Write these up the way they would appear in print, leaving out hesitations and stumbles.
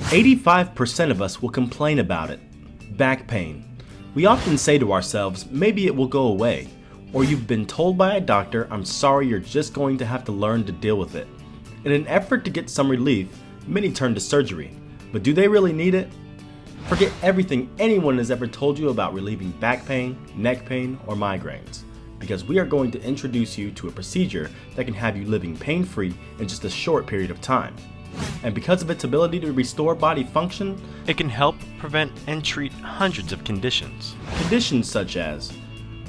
85% of us will complain about it. Back pain. We often say to ourselves, maybe it will go away. Or you've been told by a doctor, I'm sorry, you're just going to have to learn to deal with it. In an effort to get some relief, many turn to surgery. But do they really need it? Forget everything anyone has ever told you about relieving back pain, neck pain, or migraines. Because we are going to introduce you to a procedure that can have you living pain-free in just a short period of time. And because of its ability to restore body function, it can help prevent and treat hundreds of conditions. Conditions such as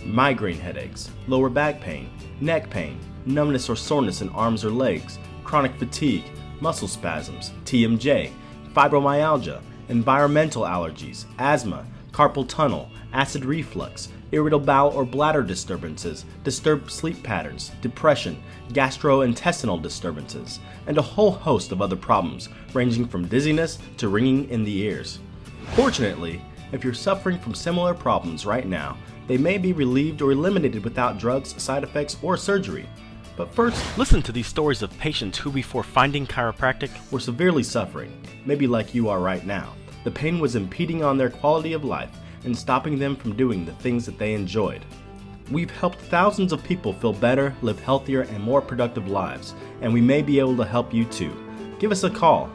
migraine headaches, lower back pain, neck pain, numbness or soreness in arms or legs, chronic fatigue, muscle spasms, TMJ, fibromyalgia, environmental allergies, asthma, carpal tunnel, acid reflux, irritable bowel or bladder disturbances, disturbed sleep patterns, depression, gastrointestinal disturbances, and a whole host of other problems ranging from dizziness to ringing in the ears. Fortunately, if you're suffering from similar problems right now, they may be relieved or eliminated without drugs, side effects, or surgery. But first, listen to these stories of patients who before finding chiropractic were severely suffering, maybe like you are right now. The pain was impeding on their quality of life and stopping them from doing the things that they enjoyed. We've helped thousands of people feel better, live healthier, and more productive lives, and we may be able to help you too. Give us a call.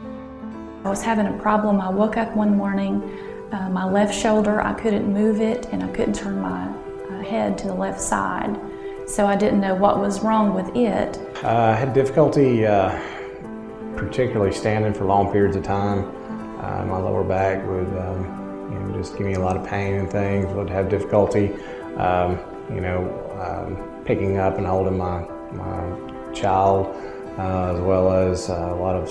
I was having a problem. I woke up one morning, my left shoulder, I couldn't move it, and I couldn't turn my head to the left side. So I didn't know what was wrong with it. I had difficulty particularly standing for long periods of time. My lower back would just give me a lot of pain and things. Would have difficulty picking up and holding my child, as well as a lot of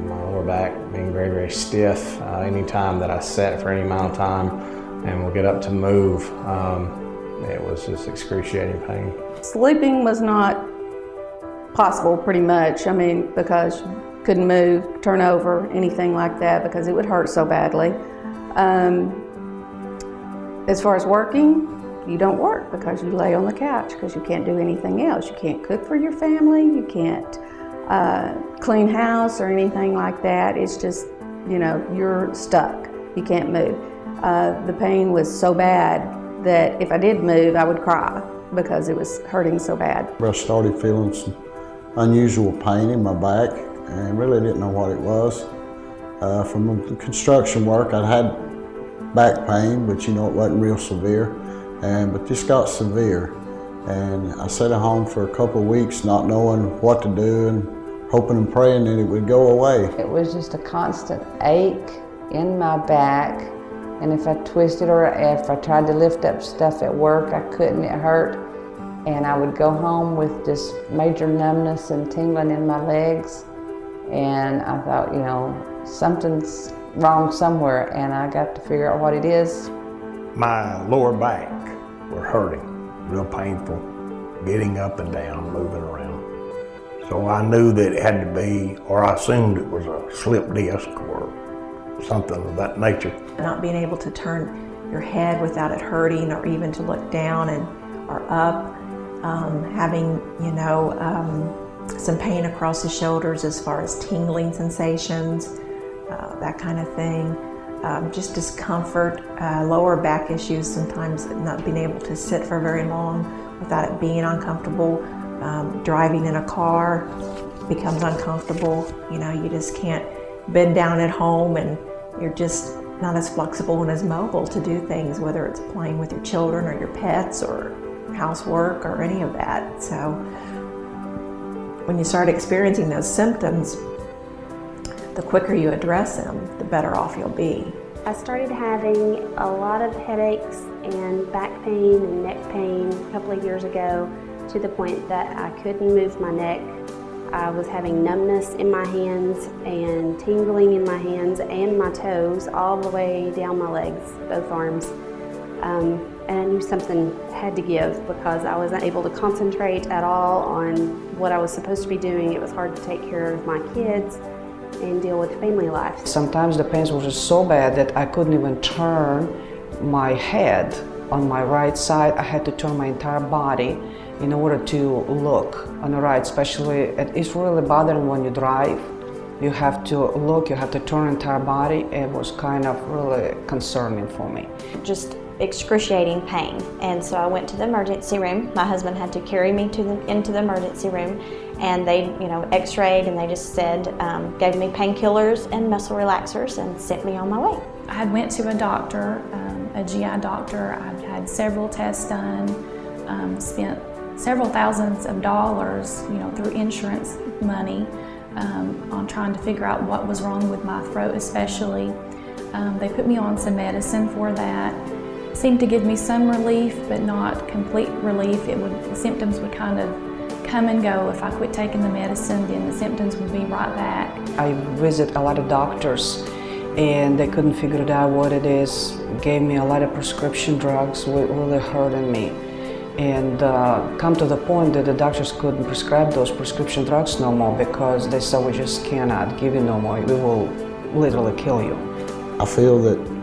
my lower back being very, very stiff. Anytime that I sat for any amount of time and would get up to move, it was just excruciating pain. Sleeping was not possible pretty much, because you couldn't move, turn over, anything like that because it would hurt so badly. As far as working, you don't work because you lay on the couch because you can't do anything else. You can't cook for your family, you can't clean house or anything like that. It's just, you're stuck. You can't move. The pain was so bad that if I did move, I would cry because it was hurting so bad. I started feeling some unusual pain in my back and really didn't know what it was. From the construction work, I'd had back pain, but it wasn't real severe, but this got severe. And I sat at home for a couple of weeks not knowing what to do and hoping and praying that it would go away. It was just a constant ache in my back. And if I twisted or if I tried to lift up stuff at work, I couldn't, it hurt. And I would go home with this major numbness and tingling in my legs. And I thought, something's wrong somewhere, and I got to figure out what it is. My lower back were hurting, real painful, getting up and down, moving around. So I knew that it had to be, or I assumed it was a slip disc or something of that nature. Not being able to turn your head without it hurting, or even to look down or up, having some pain across the shoulders as far as tingling sensations, that kind of thing. Just discomfort, lower back issues, sometimes not being able to sit for very long without it being uncomfortable. Driving in a car becomes uncomfortable. You just can't bend down at home, and you're just not as flexible and as mobile to do things, whether it's playing with your children or your pets or housework or any of that. So when you start experiencing those symptoms, the quicker you address them, the better off you'll be. I started having a lot of headaches and back pain and neck pain a couple of years ago, to the point that I couldn't move my neck. I was having numbness in my hands and tingling in my hands and my toes all the way down my legs, both arms. And I knew something had to give because I wasn't able to concentrate at all on what I was supposed to be doing. It was hard to take care of my kids and deal with family life. Sometimes the pains were just so bad that I couldn't even turn my head on my right side. I had to turn my entire body in order to look on the right, especially it's really bothering when you drive You have to look, you have to turn entire body. It was kind of really concerning for me. Just excruciating pain. And so I went to the emergency room. My husband had to carry me into the emergency room, and they, x-rayed, and they just said, gave me painkillers and muscle relaxers and sent me on my way. I had went to a doctor, a GI doctor. I've had several tests done, spent several thousands of dollars, through insurance money, on trying to figure out what was wrong with my throat especially. They put me on some medicine for that. It seemed to give me some relief, but not complete relief. The symptoms would kind of come and go. If I quit taking the medicine, then the symptoms would be right back. I visit a lot of doctors, and they couldn't figure it out what it is. Gave me a lot of prescription drugs, really hurting me. And come to the point that the doctors couldn't prescribe those prescription drugs no more because they said, we just cannot give you no more. We will literally kill you. I feel that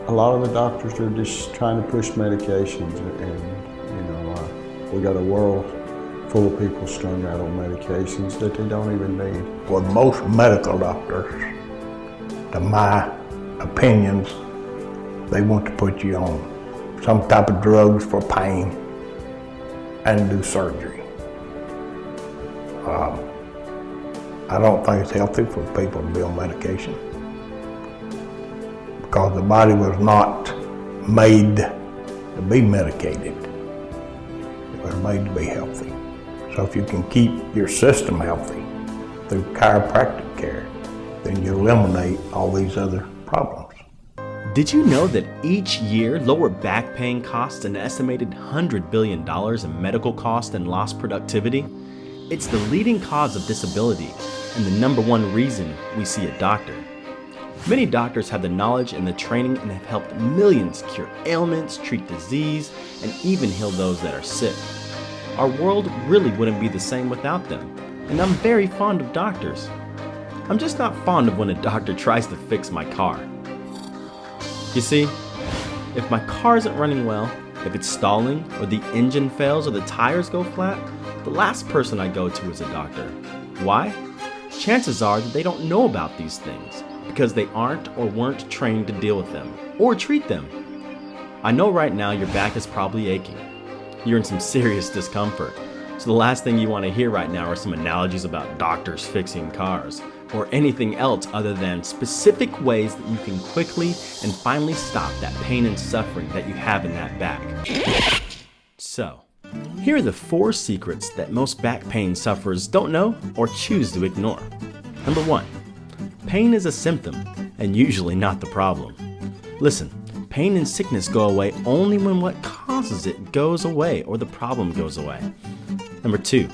a lot of the doctors are just trying to push medications, and we got a world full of people strung out on medications that they don't even need. With most medical doctors, to my opinions, they want to put you on some type of drugs for pain and do surgery. I don't think it's healthy for people to be on medication because the body was not made to be medicated. It was made to be healthy. So if you can keep your system healthy through chiropractic care, then you eliminate all these other problems. Did you know that each year lower back pain costs an estimated $100 billion in medical cost and lost productivity? It's the leading cause of disability and the #1 reason we see a doctor. Many doctors have the knowledge and the training and have helped millions cure ailments, treat disease, and even heal those that are sick. Our world really wouldn't be the same without them, and I'm very fond of doctors. I'm just not fond of when a doctor tries to fix my car. You see, if my car isn't running well, if it's stalling, or the engine fails, or the tires go flat, the last person I go to is a doctor. Why? Chances are that they don't know about these things because they aren't or weren't trained to deal with them or treat them. I know right now your back is probably aching. You're in some serious discomfort. So the last thing you want to hear right now are some analogies about doctors fixing cars or anything else other than specific ways that you can quickly and finally stop that pain and suffering that you have in that back. So, here are the 4 secrets that most back pain sufferers don't know or choose to ignore. Number 1, pain is a symptom and usually not the problem. Listen, pain and sickness go away only when what causes it goes away or the problem goes away. Number 2,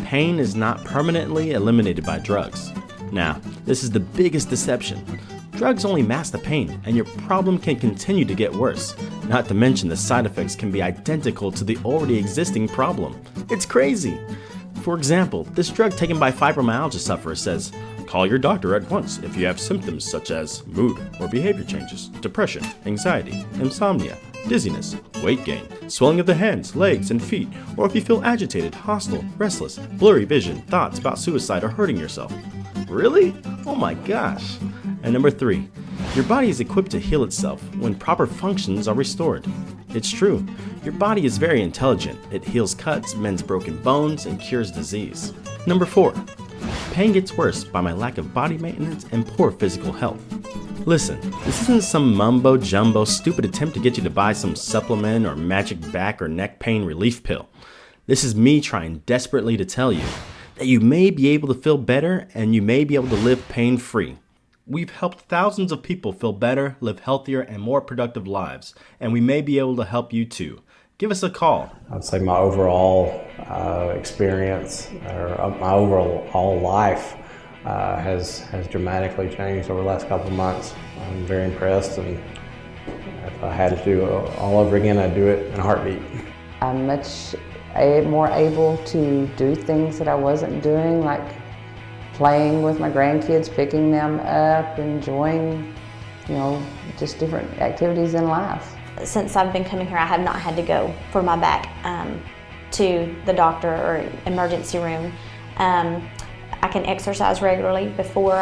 pain is not permanently eliminated by drugs. Now, this is the biggest deception. Drugs only mask the pain, and your problem can continue to get worse. Not to mention the side effects can be identical to the already existing problem. It's crazy. For example, this drug taken by fibromyalgia sufferers says, call your doctor at once if you have symptoms such as mood or behavior changes, depression, anxiety, insomnia, dizziness, weight gain, swelling of the hands, legs, and feet, or if you feel agitated, hostile, restless, blurry vision, thoughts about suicide or hurting yourself. Really? Oh my gosh. And number 3, your body is equipped to heal itself when proper functions are restored. It's true, your body is very intelligent. It heals cuts, mends broken bones, and cures disease. Number 4, pain gets worse by my lack of body maintenance and poor physical health. Listen, this isn't some mumbo-jumbo stupid attempt to get you to buy some supplement or magic back or neck pain relief pill. This is me trying desperately to tell you that you may be able to feel better and you may be able to live pain-free. We've helped thousands of people feel better, live healthier, and more productive lives, and we may be able to help you too. Give us a call. I'd say my overall experience, or my overall life has dramatically changed over the last couple of months. I'm very impressed, and if I had to do it all over again, I'd do it in a heartbeat. I'm much more able to do things that I wasn't doing, like playing with my grandkids, picking them up, enjoying, just different activities in life. Since I've been coming here, I have not had to go for my back to the doctor or emergency room. I I can exercise regularly. Before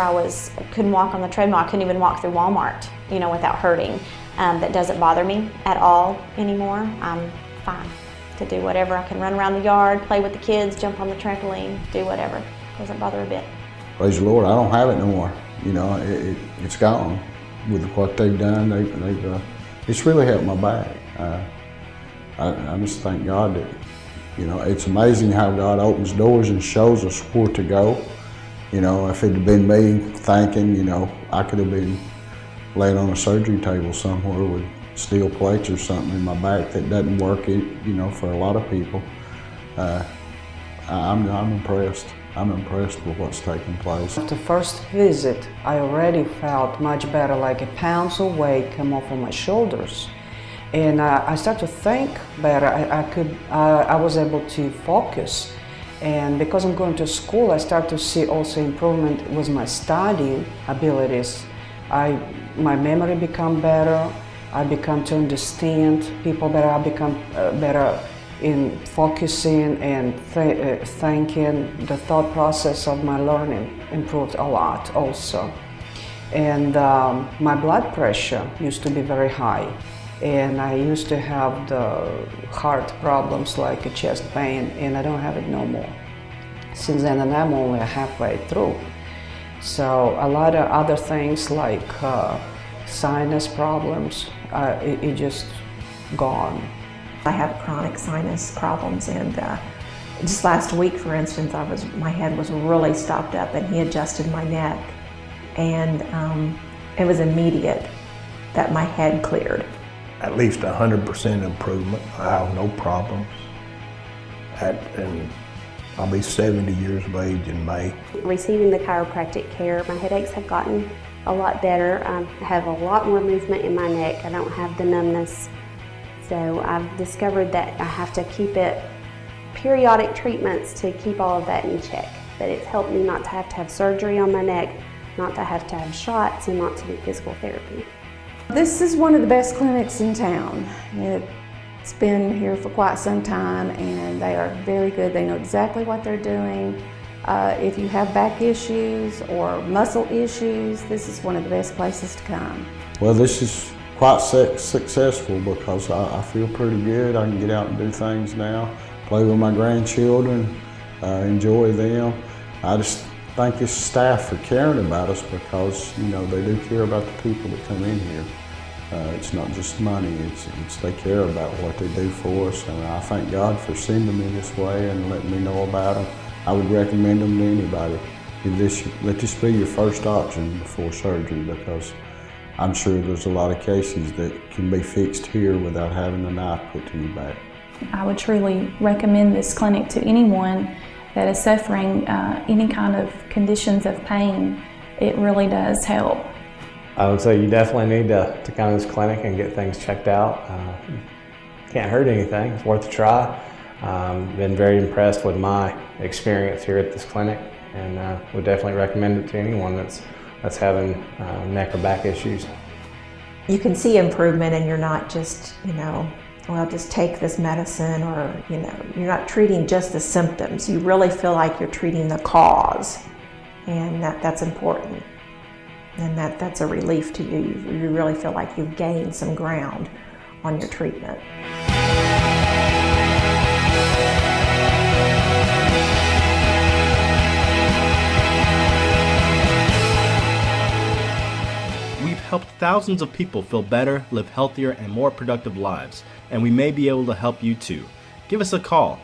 couldn't walk on the treadmill. I couldn't even walk through Walmart, without hurting. That doesn't bother me at all anymore. I'm fine to do whatever. I can run around the yard, play with the kids, jump on the trampoline, do whatever. Doesn't bother a bit. Praise the Lord, I don't have it no more. It's gone. With what they've done, it's really helped my back. I just thank God that, it's amazing how God opens doors and shows us where to go. If it had been me thinking, I could have been laying on a surgery table somewhere with steel plates or something in my back that doesn't work, for a lot of people. I'm impressed. I'm impressed with what's taking place. After the first visit, I already felt much better, like a pounds of weight come off of my shoulders. And I started to think better. I was able to focus. And because I'm going to school, I start to see also improvement with my studying abilities. My memory become better. I become to understand people better. I become better in focusing and thinking. The thought process of my learning improved a lot also. And my blood pressure used to be very high. And I used to have the heart problems like a chest pain, and I don't have it no more. Since then, and I'm only halfway through. So a lot of other things like sinus problems, it just gone. I have chronic sinus problems, and just last week, for instance, my head was really stopped up, and he adjusted my neck, and it was immediate that my head cleared. At least 100% improvement. I have no problems. And I'll be 70 years of age in May. Receiving the chiropractic care, my headaches have gotten a lot better. I have a lot more movement in my neck. I don't have the numbness. So I've discovered that I have to keep it periodic treatments to keep all of that in check. But it's helped me not to have surgery on my neck, not to have shots, and not to do physical therapy. This is one of the best clinics in town. It's been here for quite some time, and they are very good. They know exactly what they're doing. If you have back issues or muscle issues, this is one of the best places to come. Well, this is quite successful because I feel pretty good. I can get out and do things now, play with my grandchildren, enjoy them. I just thank this staff for caring about us because, they do care about the people that come in here. It's not just money, it's they care about what they do for us, and I thank God for sending me this way and letting me know about them. I would recommend them to anybody. Let this be your first option before surgery, because I'm sure there's a lot of cases that can be fixed here without having a knife put to your back. I would truly recommend this clinic to anyone that is suffering any kind of conditions of pain. It really does help. I would say you definitely need to come to this clinic and get things checked out. Can't hurt anything, it's worth a try. Been very impressed with my experience here at this clinic, and would definitely recommend it to anyone that's having neck or back issues. You can see improvement, and you're not just, well, just take this medicine, or, you're not treating just the symptoms. You really feel like you're treating the cause, and that's important. And that's a relief to you. You really feel like you've gained some ground on your treatment. We've helped thousands of people feel better, live healthier, and more productive lives, and we may be able to help you too. Give us a call